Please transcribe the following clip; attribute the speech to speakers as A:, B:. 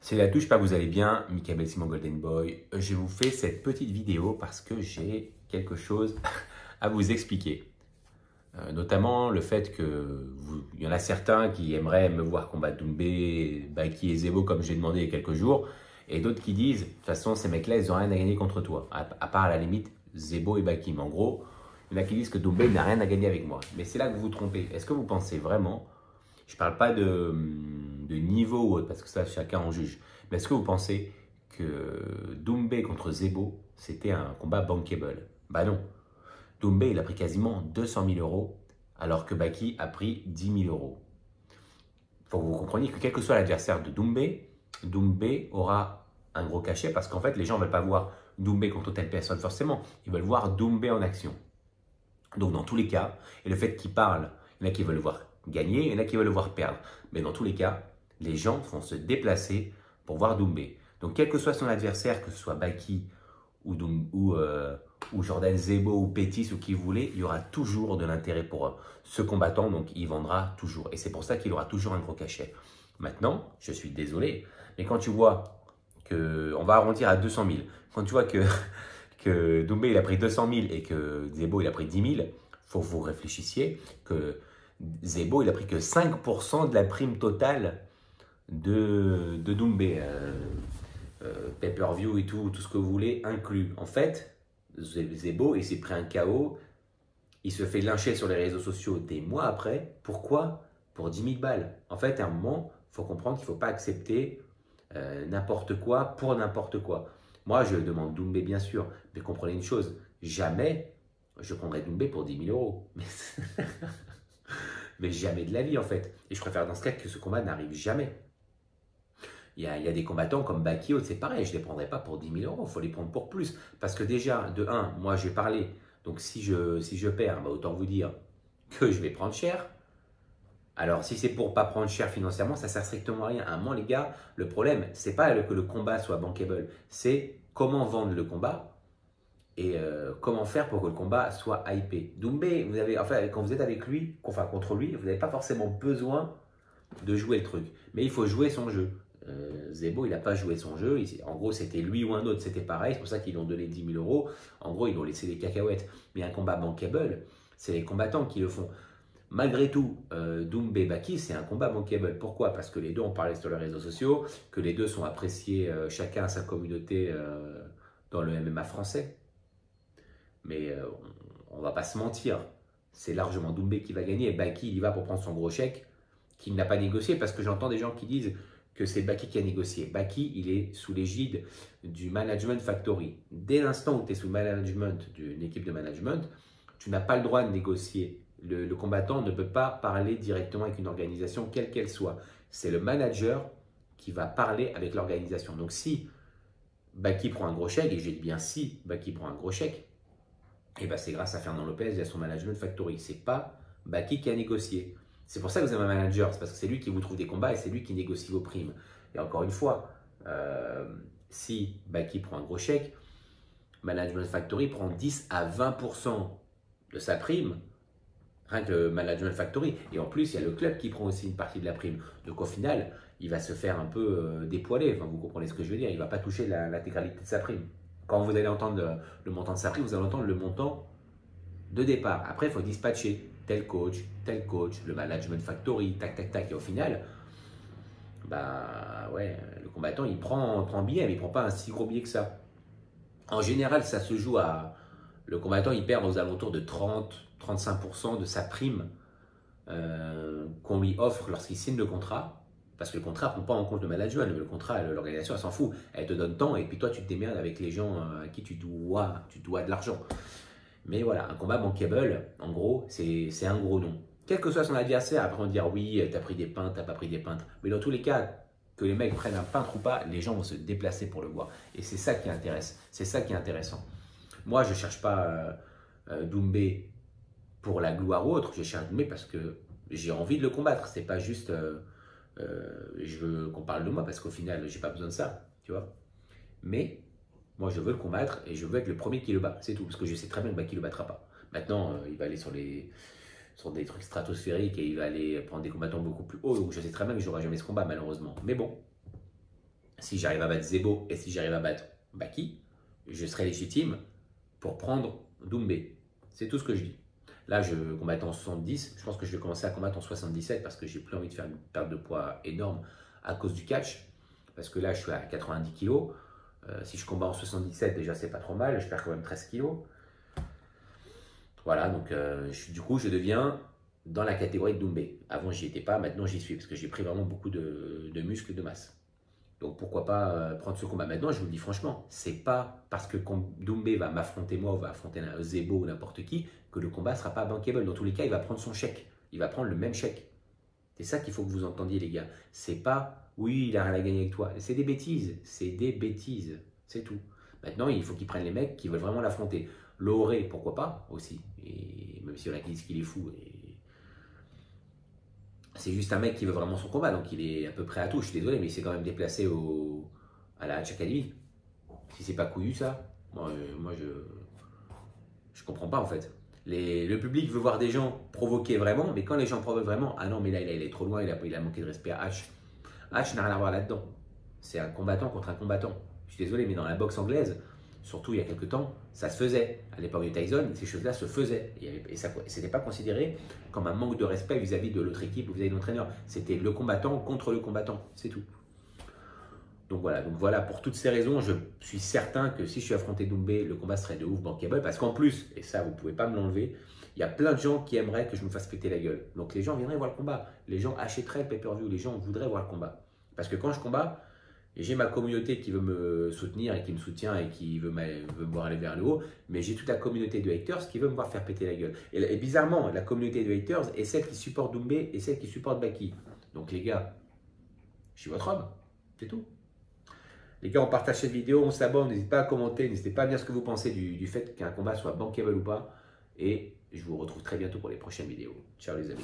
A: Salut à tous, j'espère que vous allez bien. Michael Simon Golden Boy. Je vous fais cette petite vidéo parce que j'ai quelque chose à vous expliquer. Notamment le fait il y en a certains qui aimeraient me voir combattre Doumbé, Baki et Zebo comme j'ai demandé il y a quelques jours. Et d'autres qui disent, de toute façon, ces mecs-là, ils n'ont rien à gagner contre toi. À part à la limite Zebo et Baki. Mais en gros, il y en a qui disent que Doumbé n'a rien à gagner avec moi. Mais c'est là que vous vous trompez. Est-ce que vous pensez vraiment, je ne parle pas de niveau ou autre, parce que ça, chacun en juge. Mais est-ce que vous pensez que Doumbé contre Zebo, c'était un combat bankable? Bah non. Doumbé, il a pris quasiment 200 000 euros, alors que Baki a pris 10 000 euros. Il faut que vous compreniez que quel que soit l'adversaire de Doumbé, Doumbé aura un gros cachet, parce qu'en fait, les gens ne veulent pas voir Doumbé contre telle personne forcément. Ils veulent voir Doumbé en action. Donc dans tous les cas, et le fait qu'il parle, il y en a qui veulent le voir gagner, il y en a qui veulent le voir perdre. Mais dans tous les cas, les gens vont se déplacer pour voir Doumbé. Donc quel que soit son adversaire, que ce soit Baki ou Jordan Zebo ou Pettis ou qui vous voulez, il y aura toujours de l'intérêt pour ce combattant, donc il vendra toujours. Et c'est pour ça qu'il aura toujours un gros cachet. Maintenant, je suis désolé, mais quand tu vois on va arrondir à 200 000, quand tu vois que Doumbé il a pris 200 000 et que Zebo il a pris 10 000, il faut que vous réfléchissiez que Zebo il a pris que 5% de la prime totale de Doumbé. Pay-per-view et tout ce que vous voulez inclus. En fait, Zebo il s'est pris un KO, il se fait lyncher sur les réseaux sociaux des mois après. Pourquoi? Pour 10 000 balles. En fait, à un moment, il faut comprendre qu'il ne faut pas accepter n'importe quoi pour n'importe quoi. Moi, je demande Doumbé, bien sûr, mais comprenez une chose, jamais je prendrai Doumbé pour 10 000 euros. Mais jamais de la vie, en fait. Et je préfère dans ce cas que ce combat n'arrive jamais. Il y a des combattants comme Bakio, c'est pareil, je ne les prendrai pas pour 10 000 euros, il faut les prendre pour plus. Parce que déjà, de un, moi j'ai parlé, donc si je perds, bah, autant vous dire que je vais prendre cher. Alors, si c'est pour pas prendre cher financièrement, ça sert strictement à rien. À un moment, les gars, le problème, c'est pas que le combat soit bankable, c'est comment vendre le combat et comment faire pour que le combat soit hypé. Doumbé, enfin, quand vous êtes avec lui, enfin contre lui, vous n'avez pas forcément besoin de jouer le truc. Mais il faut jouer son jeu. Zebo, il n'a pas joué son jeu. En gros, c'était lui ou un autre, c'était pareil. C'est pour ça qu'ils lui ont donné 10 000 euros. En gros, ils lui ont laissé des cacahuètes. Mais un combat bankable, c'est les combattants qui le font. Malgré tout, Doumbé Baki, c'est un combat bankable. Pourquoi? Parce que les deux ont parlé sur les réseaux sociaux, que les deux sont appréciés chacun à sa communauté dans le MMA français. Mais on ne va pas se mentir, c'est largement Doumbé qui va gagner. Baki, il y va pour prendre son gros chèque qu'il n'a pas négocié, parce que j'entends des gens qui disent que c'est Baki qui a négocié. Baki, il est sous l'égide du Management Factory. Dès l'instant où tu es sous le management d'une équipe de management, tu n'as pas le droit de négocier. Le combattant ne peut pas parler directement avec une organisation, quelle qu'elle soit. C'est le manager qui va parler avec l'organisation. Donc si Baki prend un gros chèque, et j'ai dit bien si Baki prend un gros chèque, et ben c'est grâce à Fernand Lopez et à son Management Factory. C'est pas Baki qui a négocié. C'est pour ça que vous avez un manager, c'est parce que c'est lui qui vous trouve des combats et c'est lui qui négocie vos primes. Et encore une fois, si Baki prend un gros chèque, Management Factory prend 10 à 20% de sa prime, rien que le Management Factory. Et en plus, il y a le club qui prend aussi une partie de la prime. Donc au final, il va se faire un peu dépoiler. Enfin, vous comprenez ce que je veux dire. Il ne va pas toucher l'intégralité de sa prime. Quand vous allez entendre le montant de sa prime, vous allez entendre le montant de départ. Après, il faut dispatcher tel coach, le Management Factory, tac, tac, tac. Et au final, bah ouais, le combattant, il prend un billet, mais il ne prend pas un si gros billet que ça. En général, ça se joue à... Le combattant, il perd aux alentours de 30-35% de sa prime qu'on lui offre lorsqu'il signe le contrat. Parce que le contrat ne prend pas en compte le management. Le contrat, l'organisation, elle s'en fout. Elle te donne tant et puis toi, tu te démerdes avec les gens à qui tu dois de l'argent. Mais voilà, un combat bankable, en gros, c'est un gros nom. Quel que soit son adversaire, après on va dire oui, t'as pris des peintres, t'as pas pris des peintres. Mais dans tous les cas, que les mecs prennent un peintre ou pas, les gens vont se déplacer pour le voir. Et c'est ça qui intéresse. C'est ça qui est intéressant. Moi, je ne cherche pas Doumbé pour la gloire ou autre. Je cherche Doumbé parce que j'ai envie de le combattre. C'est pas juste je veux qu'on parle de moi parce qu'au final, j'ai pas besoin de ça. Tu vois. Mais moi, je veux le combattre et je veux être le premier qui le bat. C'est tout. Parce que je sais très bien que Baki ne le battra pas. Maintenant, il va aller sur des trucs stratosphériques et il va aller prendre des combattants beaucoup plus hauts. Donc je sais très bien que j'aurai jamais ce combat, malheureusement. Mais bon, si j'arrive à battre Zebo et si j'arrive à battre Baki, je serai légitime pour prendre Doumbé. C'est tout ce que je dis. Là, je combatte en 70. Je pense que je vais commencer à combattre en 77 parce que j'ai plus envie de faire une perte de poids énorme à cause du catch. Parce que là, je suis à 90 kg. Si je combats en 77, déjà, c'est pas trop mal. Je perds quand même 13 kg. Voilà, donc du coup, je deviens dans la catégorie de Doumbé. Avant, j'y étais pas. Maintenant, j'y suis parce que j'ai pris vraiment beaucoup de muscles et de masse. Donc pourquoi pas prendre ce combat. Maintenant, je vous le dis franchement, c'est pas parce que Doumbé va m'affronter moi ou va affronter un Zebo ou n'importe qui que le combat sera pas bankable. Dans tous les cas, il va prendre son chèque. Il va prendre le même chèque. C'est ça qu'il faut que vous entendiez, les gars. C'est pas oui, il a rien à gagner avec toi. C'est des bêtises. C'est des bêtises. C'est tout. Maintenant, il faut qu'ils prennent les mecs qui veulent vraiment l'affronter. Loré, pourquoi pas aussi. Et même si on a qui disent qu'il est fou. C'est juste un mec qui veut vraiment son combat, donc il est à peu près à tout. Je suis désolé, mais il s'est quand même déplacé à la Hatch Academy. Si c'est pas couillu ça, moi je comprends pas en fait. Le public veut voir des gens provoquer vraiment, mais quand les gens provoquent vraiment, ah non mais là il est trop loin, il a manqué de respect à Hatch. Hatch n'a rien à voir là-dedans. C'est un combattant contre un combattant. Je suis désolé, mais dans la boxe anglaise, surtout il y a quelques temps, ça se faisait. À l'époque de Tyson, ces choses-là se faisaient. Et ça n'était pas considéré comme un manque de respect vis-à-vis de l'autre équipe ou vis-à-vis de l'entraîneur. C'était le combattant contre le combattant, c'est tout. Donc voilà, pour toutes ces raisons, je suis certain que si je suis affronté Doumbé, le combat serait de ouf bankable. Parce qu'en plus, et ça vous ne pouvez pas me l'enlever, il y a plein de gens qui aimeraient que je me fasse péter la gueule. Donc les gens viendraient voir le combat. Les gens achèteraient le pay-per-view, les gens voudraient voir le combat. Parce que quand je combats, j'ai ma communauté qui veut me soutenir et qui me soutient et qui veut me voir aller vers le haut, mais j'ai toute la communauté de haters qui veut me voir faire péter la gueule. Et bizarrement, la communauté de haters est celle qui supporte Doumbé et celle qui supporte Baki. Donc les gars, je suis votre homme, c'est tout. Les gars, on partage cette vidéo, on s'abonne, n'hésitez pas à commenter, n'hésitez pas à dire ce que vous pensez du fait qu'un combat soit bankable ou pas. Et je vous retrouve très bientôt pour les prochaines vidéos. Ciao les amis.